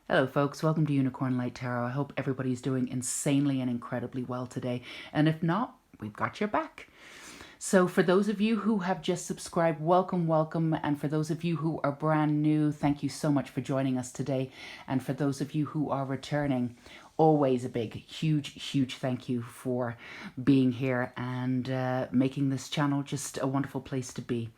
Hello folks, welcome to Unicorn Light Tarot. I hope everybody's doing insanely and incredibly well today. And if not, we've got your back. So for those of you who have just subscribed, welcome. And for those of you who are brand new, thank you so much for joining us today. And for those of you who are returning, always a big, huge thank you for being here and making this channel just a wonderful place to be.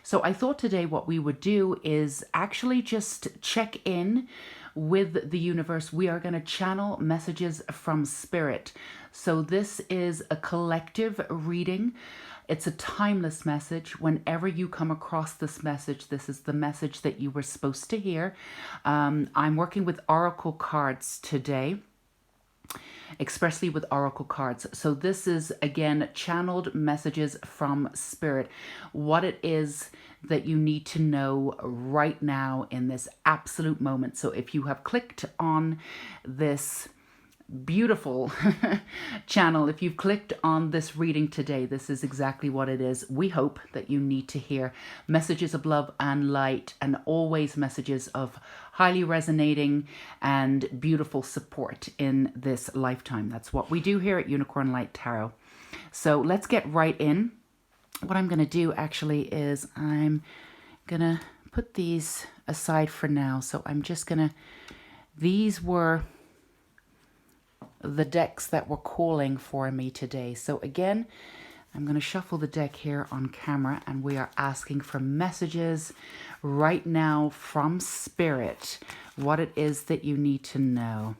So I thought today what we would do is actually just check in with the universe. We are going to channel messages from spirit. So this is a collective reading. It's a timeless message. Whenever you come across this message, this is the message that you were supposed to hear. I'm working with oracle cards today, expressly with oracle cards. So this is, again, channeled messages from spirit. What it is that you need to know right now in this absolute moment. So if you have clicked on this beautiful channel, if you've clicked on this reading today, this is exactly what it is. We hope that you need to hear messages of love and light, and always messages of highly resonating and beautiful support in this lifetime. That's what we do here at Unicorn Light Tarot. So let's get right in. What I'm going to do actually is I'm going to put these aside for now. So I'm just going to, these were the decks that were calling for me today. So again, I'm going to shuffle the deck here on camera, and we are asking for messages right now from spirit, what it is that you need to know.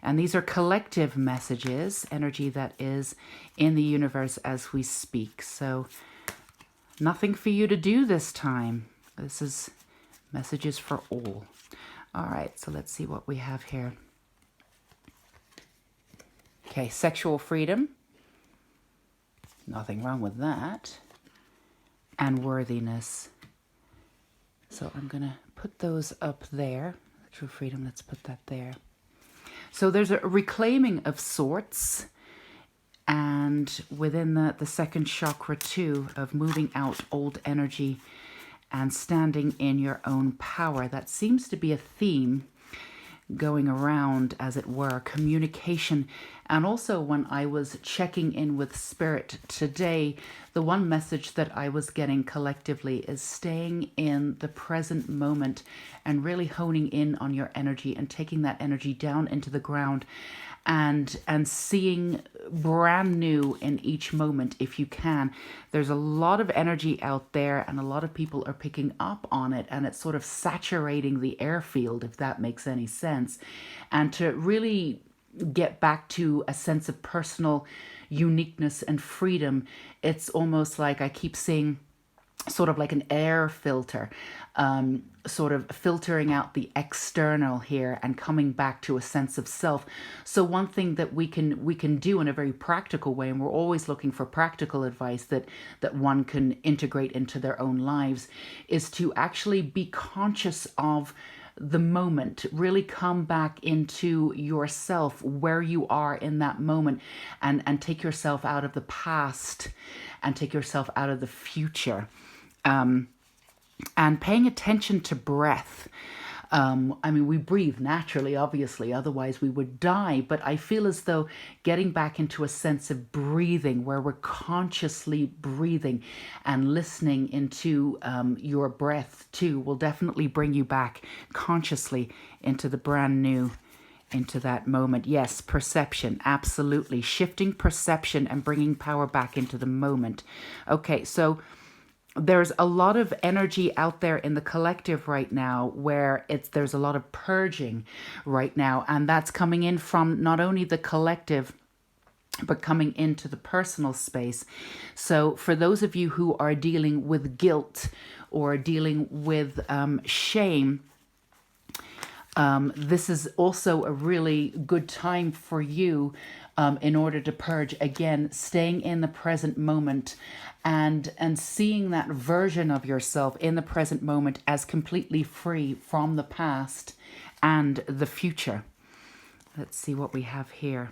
And these are collective messages, energy that is in the universe as we speak. So nothing for you to do this time. This is messages for all. All right, so let's see what we have here. Okay, sexual freedom. Nothing wrong with that. And worthiness. So I'm going to put those up there. Sexual freedom, let's put that there. So there's a reclaiming of sorts. And within the second chakra too, of moving out old energy and standing in your own power. That seems to be a theme going around, as it were, communication. And also when I was checking in with spirit today, the one message that I was getting collectively is staying in the present moment and really honing in on your energy and taking that energy down into the ground and seeing brand new in each moment if you can. There's a lot of energy out there and a lot of people are picking up on it, and it's sort of saturating the airfield, if that makes any sense. And to really get back to a sense of personal uniqueness and freedom, it's almost like I keep seeing sort of like an air filter, sort of filtering out the external here and coming back to a sense of self. So one thing that we can do in a very practical way, and we're always looking for practical advice that one can integrate into their own lives, is to actually be conscious of the moment. Really come back into yourself, where you are in that moment, and take yourself out of the past and take yourself out of the future. And paying attention to breath. I mean, we breathe naturally, obviously, otherwise we would die. But I feel as though getting back into a sense of breathing, where we're consciously breathing and listening into your breath too, will definitely bring you back consciously into the brand new, into that moment. Yes, perception, absolutely. Shifting perception and bringing power back into the moment. Okay, so there's a lot of energy out there in the collective right now where there's a lot of purging right now, and that's coming in from not only the collective but coming into the personal space. So for those of you who are dealing with guilt or dealing with shame, this is also a really good time for you in order to purge. Again, staying in the present moment and seeing that version of yourself in the present moment as completely free from the past and the future. Let's see what we have here.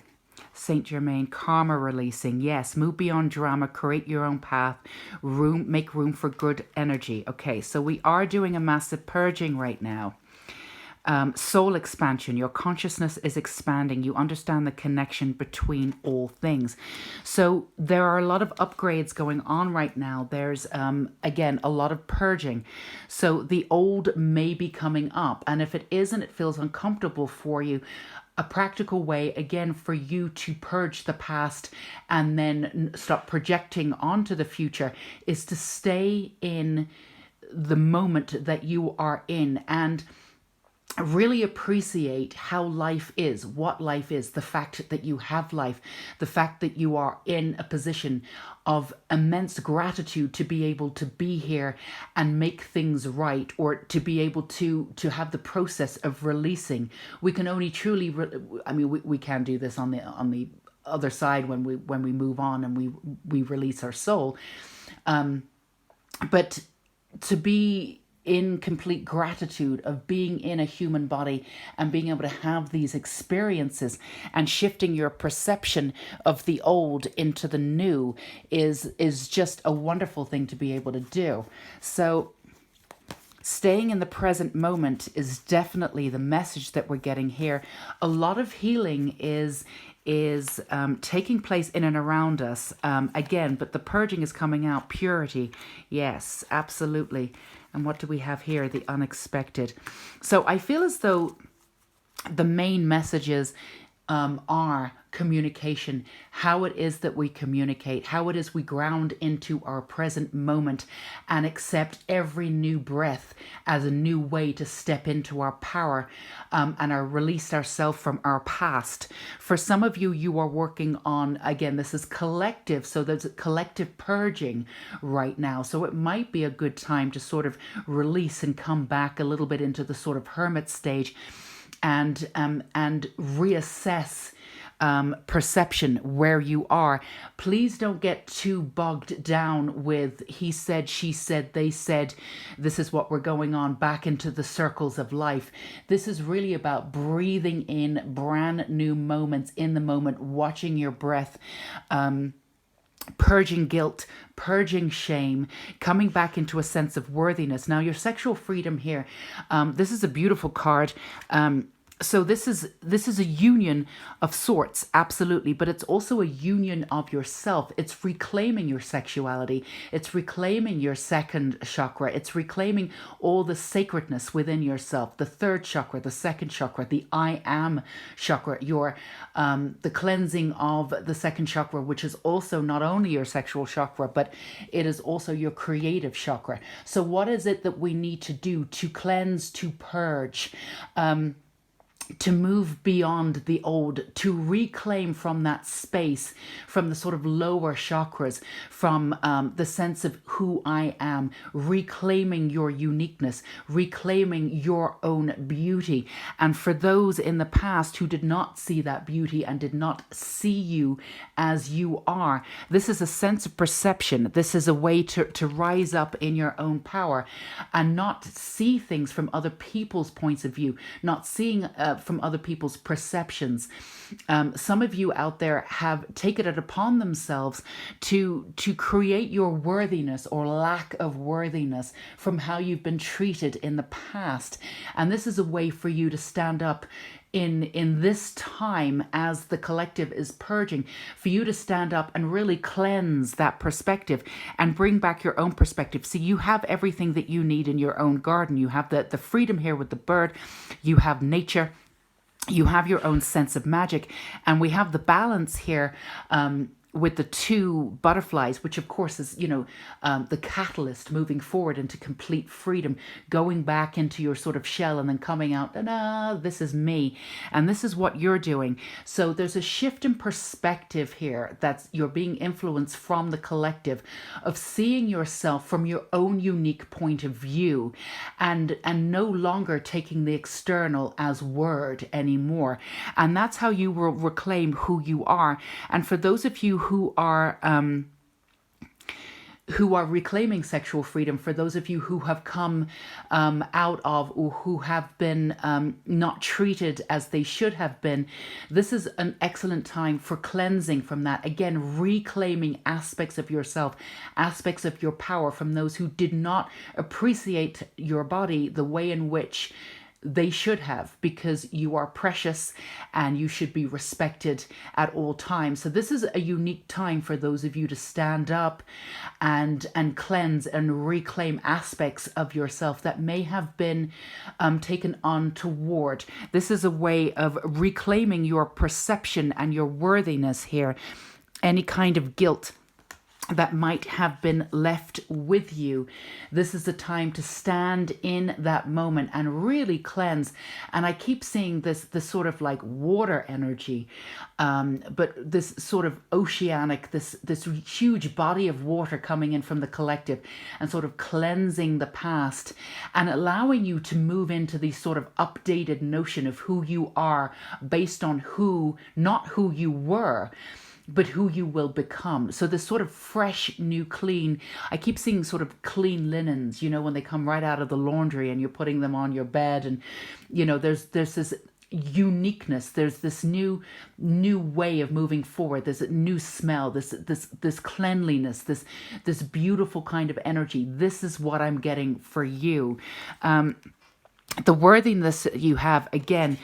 Saint Germain, karma releasing. Yes, move beyond drama, create your own path, make room for good energy. Okay, so we are doing a massive purging right now. soul expansion. Your consciousness is expanding. You understand the connection between all things. So there are a lot of upgrades going on right now. There's, again, a lot of purging. So the old may be coming up. And if it isn't, it feels uncomfortable for you. A practical way, again, for you to purge the past and then stop projecting onto the future is to stay in the moment that you are in and really appreciate how life is, what life is, the fact that you have life, the fact that you are in a position of immense gratitude to be able to be here and make things right, or to be able to have the process of releasing. We can only truly, we can do this on the other side when we move on and we release our soul. But to be in complete gratitude of being in a human body and being able to have these experiences and shifting your perception of the old into the new is just a wonderful thing to be able to do. So staying in the present moment is definitely the message that we're getting here. A lot of healing is taking place in and around us, again, but the purging is coming out. Purity, yes, absolutely. And what do we have here? The unexpected. So I feel as though the main messages are communication, how it is that we communicate, how it is we ground into our present moment and accept every new breath as a new way to step into our power and release ourselves from our past. For some of you, you are working on, again, this is collective, so there's a collective purging right now. So it might be a good time to sort of release and come back a little bit into the sort of hermit stage and reassess perception where you are. Please don't get too bogged down with he said, she said, they said, this is what we're going on, back into the circles of life. This is really about breathing in brand new moments in the moment, watching your breath, purging guilt, purging shame, coming back into a sense of worthiness. Now, your sexual freedom here, this is a beautiful card. So this is a union of sorts, absolutely, but it's also a union of yourself. It's reclaiming your sexuality. It's reclaiming your second chakra. It's reclaiming all the sacredness within yourself. The third chakra, the second chakra, the I am chakra, your the cleansing of the second chakra, which is also not only your sexual chakra, but it is also your creative chakra. So what is it that we need to do to cleanse, to purge, to move beyond the old, to reclaim from that space, from the sort of lower chakras, from the sense of who I am, reclaiming your uniqueness, reclaiming your own beauty. And for those in the past who did not see that beauty and did not see you as you are, this is a sense of perception. This is a way to rise up in your own power and not see things from other people's points of view, not seeing from other people's perceptions. Some of you out there have taken it upon themselves to create your worthiness or lack of worthiness from how you've been treated in the past. And this is a way for you to stand up in this time as the collective is purging, for you to stand up and really cleanse that perspective and bring back your own perspective. So you have everything that you need in your own garden. You have the freedom here with the bird. You have nature. You have your own sense of magic, and we have the balance here with the two butterflies, which of course is, the catalyst moving forward into complete freedom, going back into your sort of shell and then coming out, this is me. And this is what you're doing. So there's a shift in perspective here that's you're being influenced from the collective of seeing yourself from your own unique point of view and no longer taking the external as word anymore. And that's how you will reclaim who you are. And for those of you who are reclaiming sexual freedom, for those of you who have come out of or who have been not treated as they should have been, this is an excellent time for cleansing from that. Again, reclaiming aspects of yourself, aspects of your power from those who did not appreciate your body the way in which they should have, because you are precious and you should be respected at all times. So this is a unique time for those of you to stand up and cleanse and reclaim aspects of yourself that may have been taken untoward. This is a way of reclaiming your perception and your worthiness here. Any kind of guilt that might have been left with you. This is the time to stand in that moment and really cleanse. And I keep seeing this sort of like water energy, but this sort of oceanic, this huge body of water coming in from the collective and sort of cleansing the past and allowing you to move into the sort of updated notion of who you are based on not who you were, but who you will become. So this sort of fresh, new, clean, I keep seeing sort of clean linens, when they come right out of the laundry and you're putting them on your bed, and, there's this uniqueness, there's this new way of moving forward, there's a new smell, this cleanliness, this beautiful kind of energy. This is what I'm getting for you. The worthiness you have, again,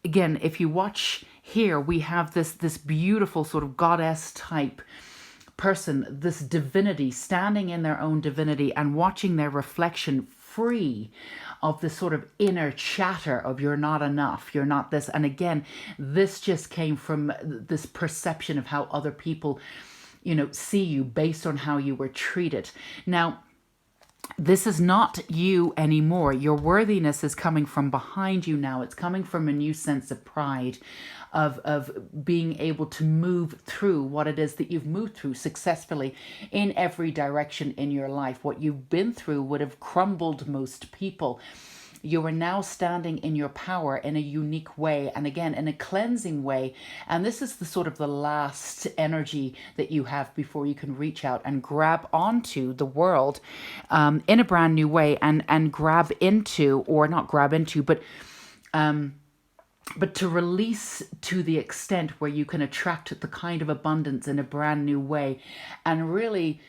if you watch here, we have this beautiful sort of goddess type person, this divinity standing in their own divinity and watching their reflection free of this sort of inner chatter of you're not enough, you're not this. And again, this just came from this perception of how other people, see you based on how you were treated. Now, this is not you anymore. Your worthiness is coming from behind you now. It's coming from a new sense of pride, of being able to move through what it is that you've moved through successfully in every direction in your life. What you've been through would have crumbled most people. You are now standing in your power in a unique way, and again, in a cleansing way. And this is the sort of the last energy that you have before you can reach out and grab onto the world in a brand new way, and grab into, or not grab into, but to release to the extent where you can attract the kind of abundance in a brand new way, and really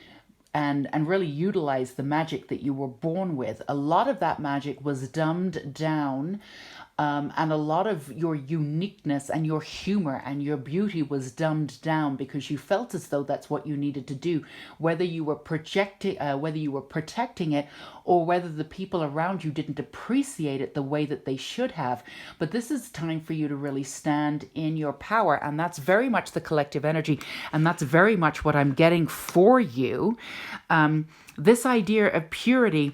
utilize the magic that you were born with. A lot of that magic was dumbed down, and a lot of your uniqueness and your humor and your beauty was dumbed down because you felt as though that's what you needed to do, whether you were protecting it, or whether the people around you didn't appreciate it the way that they should have. But this is time for you to really stand in your power, and that's very much the collective energy, and that's very much what I'm getting for you. This idea of purity,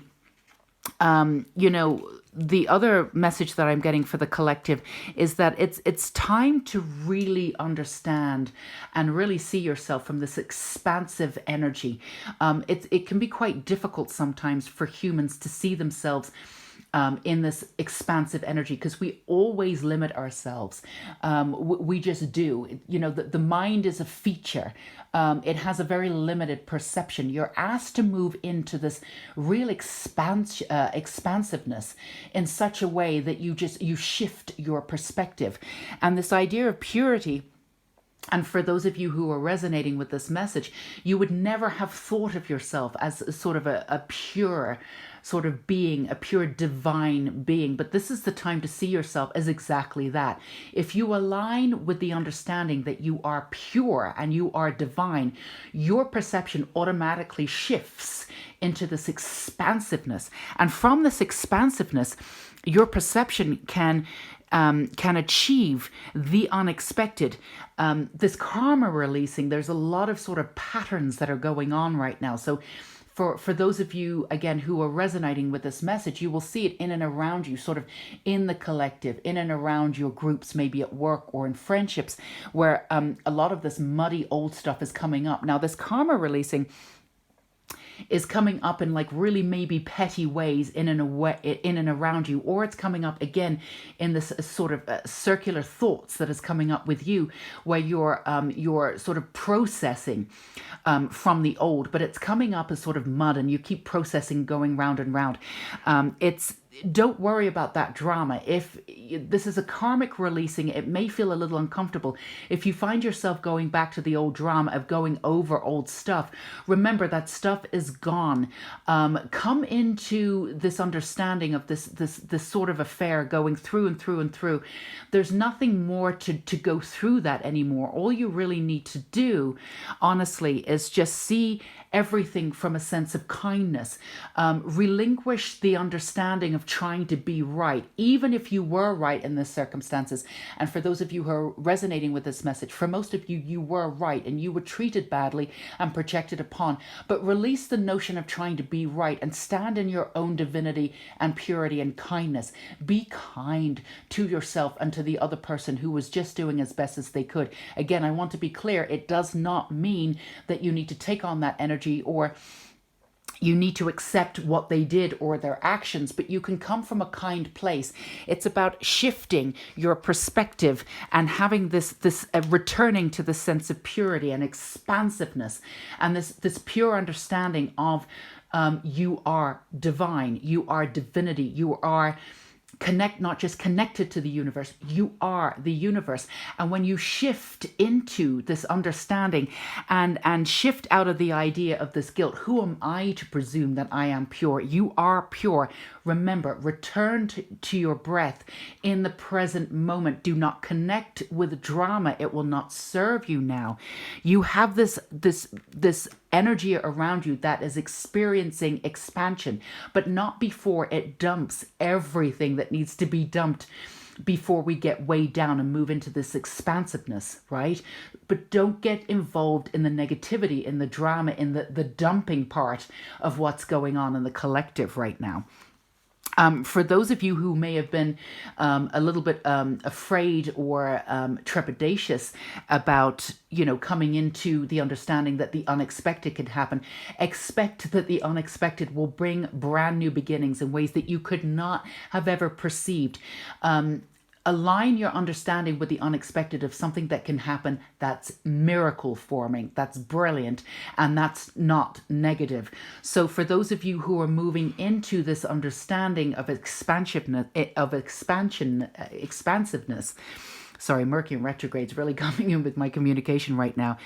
the other message that I'm getting for the collective is that it's time to really understand and really see yourself from this expansive energy. It can be quite difficult sometimes for humans to see themselves in this expansive energy, because we always limit ourselves. We just do. The mind is a feature. It has a very limited perception. You're asked to move into this real expansiveness in such a way that you shift your perspective. And this idea of purity, and for those of you who are resonating with this message, you would never have thought of yourself as sort of a pure sort of being, a pure divine being. But this is the time to see yourself as exactly that. If you align with the understanding that you are pure and you are divine, your perception automatically shifts into this expansiveness. And from this expansiveness, your perception can achieve the unexpected. This karma releasing, there's a lot of sort of patterns that are going on right now. So for those of you, again, who are resonating with this message, you will see it in and around you, sort of in the collective, in and around your groups, maybe at work or in friendships, where a lot of this muddy old stuff is coming up. Now, this karma releasing is coming up in like really maybe petty ways in and around you, or it's coming up again in this sort of circular thoughts that is coming up with you, where you're sort of processing from the old, but it's coming up as sort of mud, and you keep processing, going round and round. don't worry about that drama. If this is a karmic releasing, it may feel a little uncomfortable. If you find yourself going back to the old drama of going over old stuff, remember that stuff is gone. Come into this understanding of this sort of affair going through and through and through. There's nothing more to go through that anymore. All you really need to do, honestly, is just see everything from a sense of kindness. Relinquish the understanding of trying to be right, even if you were right in the circumstances. And for those of you who are resonating with this message, for most of you, you were right and you were treated badly and projected upon. But release the notion of trying to be right and stand in your own divinity and purity and kindness. Be kind to yourself and to the other person who was just doing as best as they could. Again, I want to be clear, it does not mean that you need to take on that energy or you need to accept what they did or their actions, but you can come from a kind place. It's about shifting your perspective and having this returning to the sense of purity and expansiveness and this pure understanding of you are divine, you are divinity, you are not just connected to the universe, you are the universe. And when you shift into this understanding and shift out of the idea of this guilt, who am I to presume that I am pure? You are pure. Remember, return to your breath in the present moment. Do not connect with drama. It will not serve you now. You have this energy around you that is experiencing expansion, but not before it dumps everything that needs to be dumped before we get way down and move into this expansiveness, right? But don't get involved in the negativity, in the drama, in the dumping part of what's going on in the collective right now. For those of you who may have been a little bit afraid or trepidatious about, coming into the understanding that the unexpected could happen, expect that the unexpected will bring brand new beginnings in ways that you could not have ever perceived. Align your understanding with the unexpected of something that can happen that's miracle forming, that's brilliant, and that's not negative. So for those of you who are moving into this understanding of expansiveness, sorry, Mercury in retrograde is really coming in with my communication right now.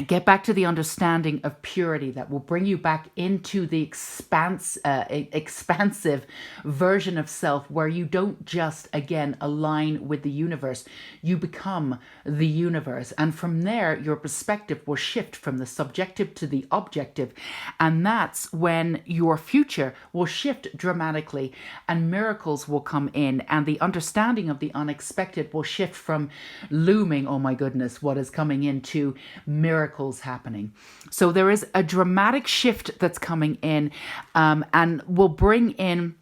Get back to the understanding of purity that will bring you back into the expansive version of self where you don't just, again, align with the universe. You become the universe. And from there, your perspective will shift from the subjective to the objective. And that's when your future will shift dramatically and miracles will come in. And the understanding of the unexpected will shift from looming, oh my goodness, what is coming into miracles happening. So there is a dramatic shift that's coming in and will bring in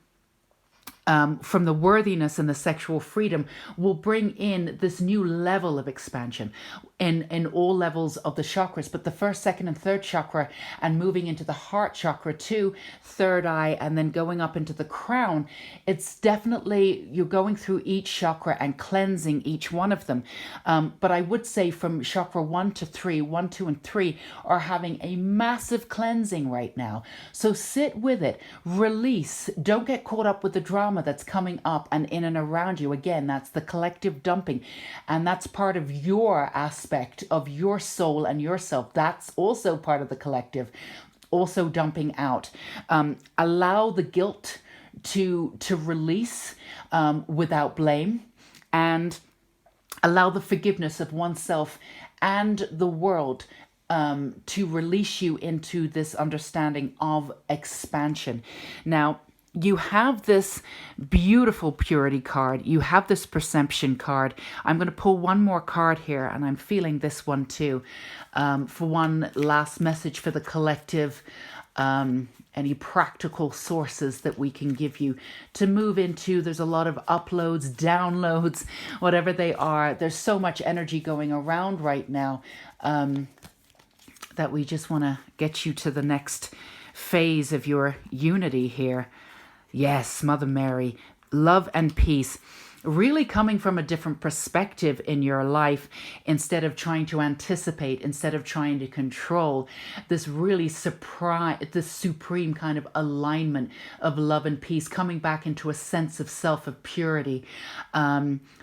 from the worthiness and the sexual freedom, will bring in this new level of expansion in all levels of the chakras. But the first, second, and third chakra, and moving into the heart chakra too, third eye, and then going up into the crown, it's definitely, you're going through each chakra and cleansing each one of them. But I would say from chakra 1 to 3, 1, 2, and 3 are having a massive cleansing right now. So sit with it, release, don't get caught up with the drama that's coming up and in and around you. Again, that's the collective dumping, and that's part of your aspect of your soul and yourself. That's also part of the collective, also dumping out. Allow the guilt to release without blame, and allow the forgiveness of oneself and the world to release you into this understanding of expansion. Now, you have this beautiful purity card. You have this perception card. I'm going to pull one more card here, and I'm feeling this one too, for one last message for the collective. Any practical sources that we can give you to move into. There's a lot of uploads, downloads, whatever they are. There's so much energy going around right now that we just want to get you to the next phase of your unity here. Yes, Mother Mary, love and peace. really coming from a different perspective in your life, instead of trying to anticipate, instead of trying to control, this really this supreme kind of alignment of love and peace, coming back into a sense of self, of purity,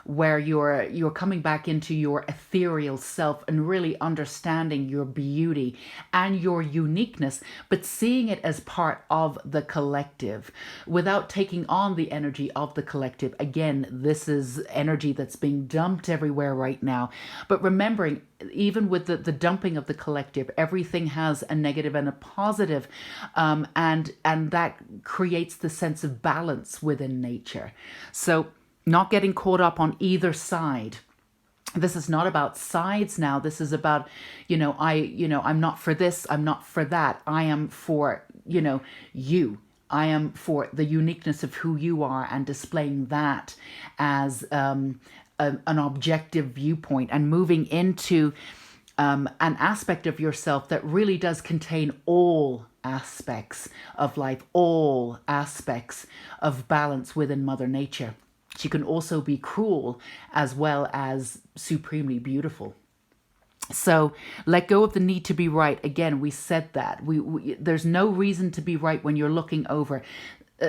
where you're coming back into your ethereal self and really understanding your beauty and your uniqueness, but seeing it as part of the collective without taking on the energy of the collective. Again, this is energy that's being dumped everywhere right now. But remembering, even with the dumping of the collective, everything has a negative and a positive, and that creates the sense of balance within nature. So not getting caught up on either side. This is not about sides now. This is about, I'm not for this, I'm not for that. I am for, you. I am for the uniqueness of who you are, and displaying that as an objective viewpoint, and moving into an aspect of yourself that really does contain all aspects of life, all aspects of balance within Mother Nature. She can also be cruel as well as supremely beautiful. So let go of the need to be right. Again, we said that. There's no reason to be right when you're looking over.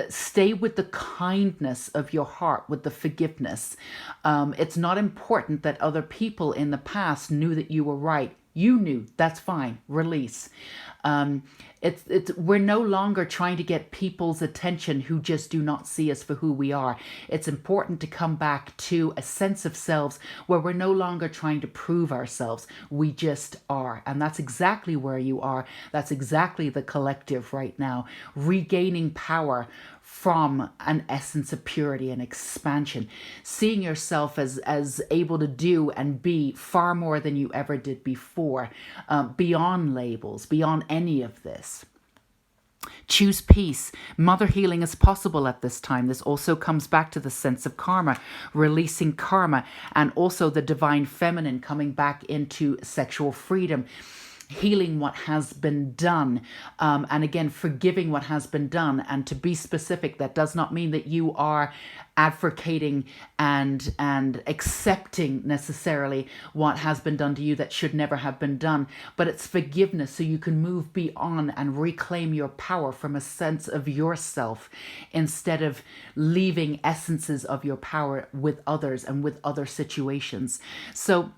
Stay with the kindness of your heart, with the forgiveness. It's not important that other people in the past knew that you were right. You knew, that's fine. Release. We're no longer trying to get people's attention who just do not see us for who we are. It's important to come back to a sense of selves where we're no longer trying to prove ourselves. We just are. And that's exactly where you are. That's exactly the collective right now. Regaining power from an essence of purity and expansion, seeing yourself as able to do and be far more than you ever did before, beyond labels, beyond any of this. Choose peace. Mother healing is possible at this time. This also comes back to the sense of karma, releasing karma, and also the divine feminine coming back into sexual freedom. Healing what has been done, and again, forgiving what has been done. And to be specific, that does not mean that you are advocating and accepting necessarily what has been done to you that should never have been done, but it's forgiveness, so you can move beyond and reclaim your power from a sense of yourself, instead of leaving essences of your power with others and with other situations. So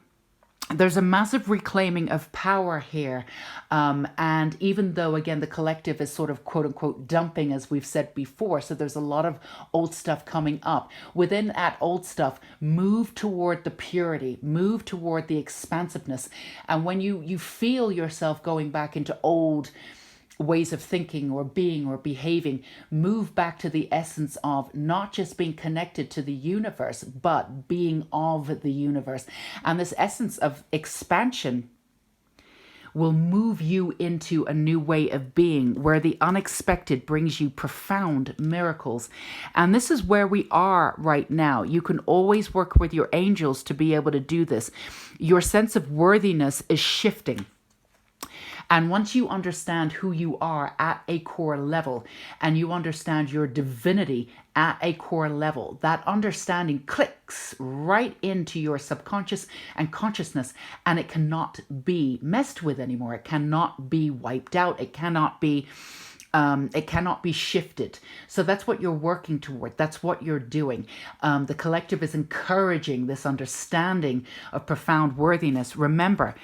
there's a massive reclaiming of power here. And even though, again, the collective is sort of quote unquote dumping, as we've said before, so there's a lot of old stuff coming up. Within that old stuff, move toward the purity, move toward the expansiveness. And when you feel yourself going back into old ways of thinking or being or behaving, move back to the essence of not just being connected to the universe, but being of the universe. And this essence of expansion will move you into a new way of being, where the unexpected brings you profound miracles. And this is where we are right now. You can always work with your angels to be able to do this. Your sense of worthiness is shifting. And once you understand who you are at a core level, and you understand your divinity at a core level, that understanding clicks right into your subconscious and consciousness, and it cannot be messed with anymore. It cannot be wiped out. It cannot be shifted. So that's what you're working toward. That's what you're doing. The collective is encouraging this understanding of profound worthiness. Remember,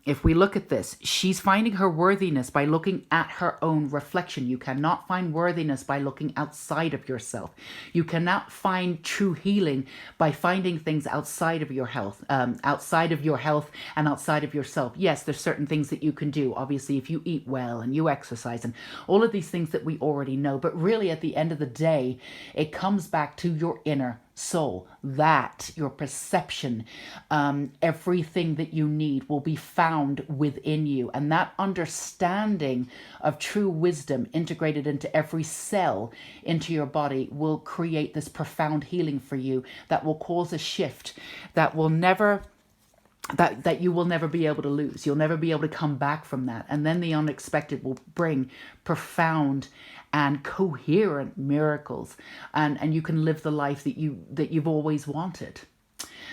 if we look at this, she's finding her worthiness by looking at her own reflection. You cannot find worthiness by looking outside of yourself. You cannot find true healing by finding things outside of your health, and outside of yourself. Yes, there's certain things that you can do. Obviously, if you eat well and you exercise and all of these things that we already know. But really, at the end of the day, it comes back to your inner soul, that your perception, everything that you need will be found within you. And that understanding of true wisdom integrated into every cell into your body will create this profound healing for you that will cause a shift that will never that you will never be able to lose. You'll never be able to come back from that. And then the unexpected will bring profound and coherent miracles, and you can live the life that you've always wanted.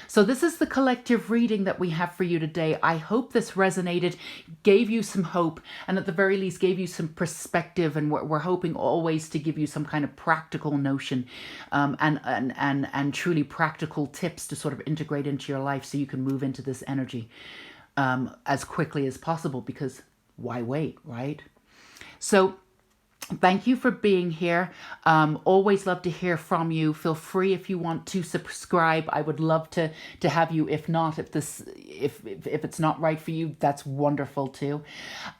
So this is the collective reading that we have for you today. I hope this resonated, gave you some hope, and at the very least gave you some perspective. And we're hoping always to give you some kind of practical notion, and truly practical tips to sort of integrate into your life so you can move into this energy as quickly as possible, because why wait, right? So thank you for being here. Always love to hear from you. Feel free if you want to subscribe. I would love to have you. If not, if it's not right for you, that's wonderful too.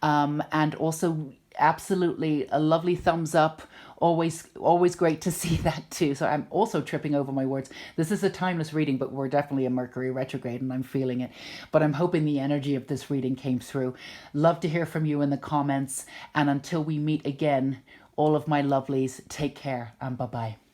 And also, absolutely a lovely thumbs up. Always great to see that too. So I'm also tripping over my words. This is a timeless reading, but we're definitely a Mercury retrograde and I'm feeling it. But I'm hoping the energy of this reading came through. Love to hear from you in the comments. And until we meet again, all of my lovelies, take care and bye-bye.